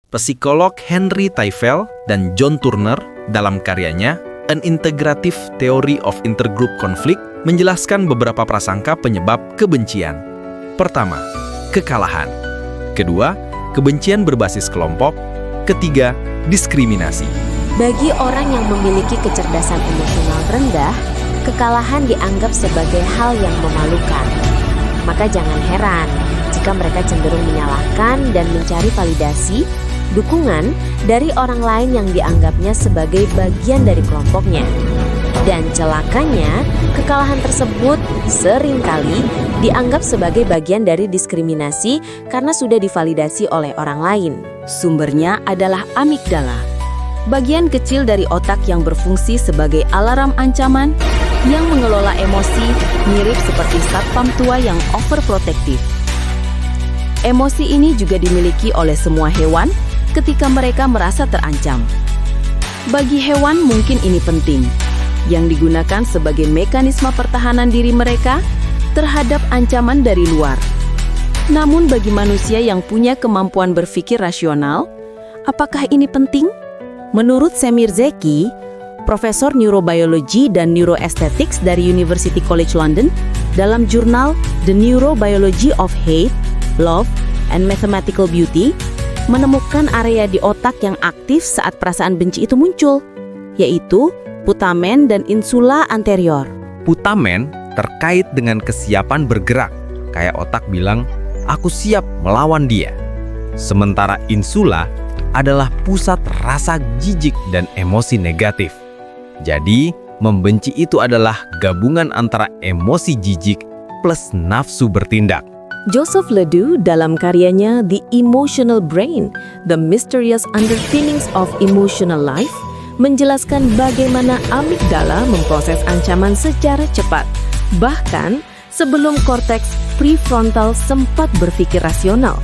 Psikolog Henry Teifel dan John Turner dalam karyanya An Integrative Theory of Intergroup Conflict menjelaskan beberapa prasangka penyebab kebencian. Pertama, kekalahan. Kedua, kebencian berbasis kelompok. Ketiga, diskriminasi. Bagi orang yang memiliki kecerdasan emosional rendah, kekalahan dianggap sebagai hal yang memalukan. Maka jangan heran jika mereka cenderung menyalahkan dan mencari validasi, dukungan dari orang lain yang dianggapnya sebagai bagian dari kelompoknya. Dan celakanya, kekalahan tersebut seringkali dianggap sebagai bagian dari diskriminasi karena sudah divalidasi oleh orang lain. Sumbernya adalah amigdala, bagian kecil dari otak yang berfungsi sebagai alarm ancaman yang mengelola emosi mirip seperti satpam tua yang overprotektif. Emosi ini juga dimiliki oleh semua hewan ketika mereka merasa terancam. Bagi hewan mungkin ini penting, yang digunakan sebagai mekanisme pertahanan diri mereka terhadap ancaman dari luar. Namun bagi manusia yang punya kemampuan berpikir rasional, apakah ini penting? Menurut Semir Zeki, Profesor Neurobiology dan Neuroaesthetics dari University College London, dalam jurnal The Neurobiology of Hate, Love, and Mathematical Beauty, menemukan area di otak yang aktif saat perasaan benci itu muncul, yaitu putamen dan insula anterior. Putamen terkait dengan kesiapan bergerak, kayak otak bilang, aku siap melawan dia. Sementara insula adalah pusat rasa jijik dan emosi negatif. Jadi, membenci itu adalah gabungan antara emosi jijik plus nafsu bertindak. Joseph Ledoux dalam karyanya The Emotional Brain, The Mysterious Underpinnings of Emotional Life, menjelaskan bagaimana amigdala memproses ancaman secara cepat, bahkan sebelum korteks prefrontal sempat berpikir rasional.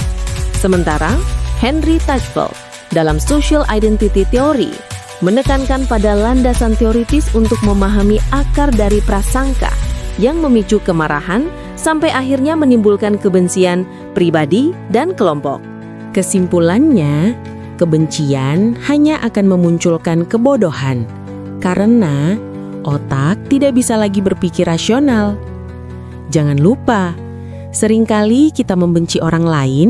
Sementara, Henry Teifel dalam Social Identity Theory menekankan pada landasan teoritis untuk memahami akar dari prasangka yang memicu kemarahan sampai akhirnya menimbulkan kebencian pribadi dan kelompok. Kesimpulannya, kebencian hanya akan memunculkan kebodohan karena otak tidak bisa lagi berpikir rasional. Jangan lupa, seringkali kita membenci orang lain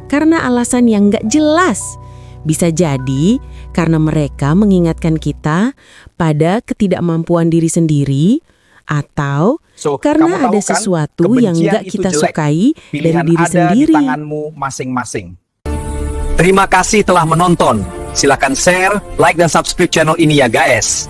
karena alasan yang gak jelas. Bisa jadi karena mereka mengingatkan kita pada ketidakmampuan diri sendiri, atau karena ada sesuatu yang gak kita sukai dari diri sendiri. Di tanganmu masing-masing. Terima kasih telah menonton. Silakan share, like, dan subscribe channel ini ya guys.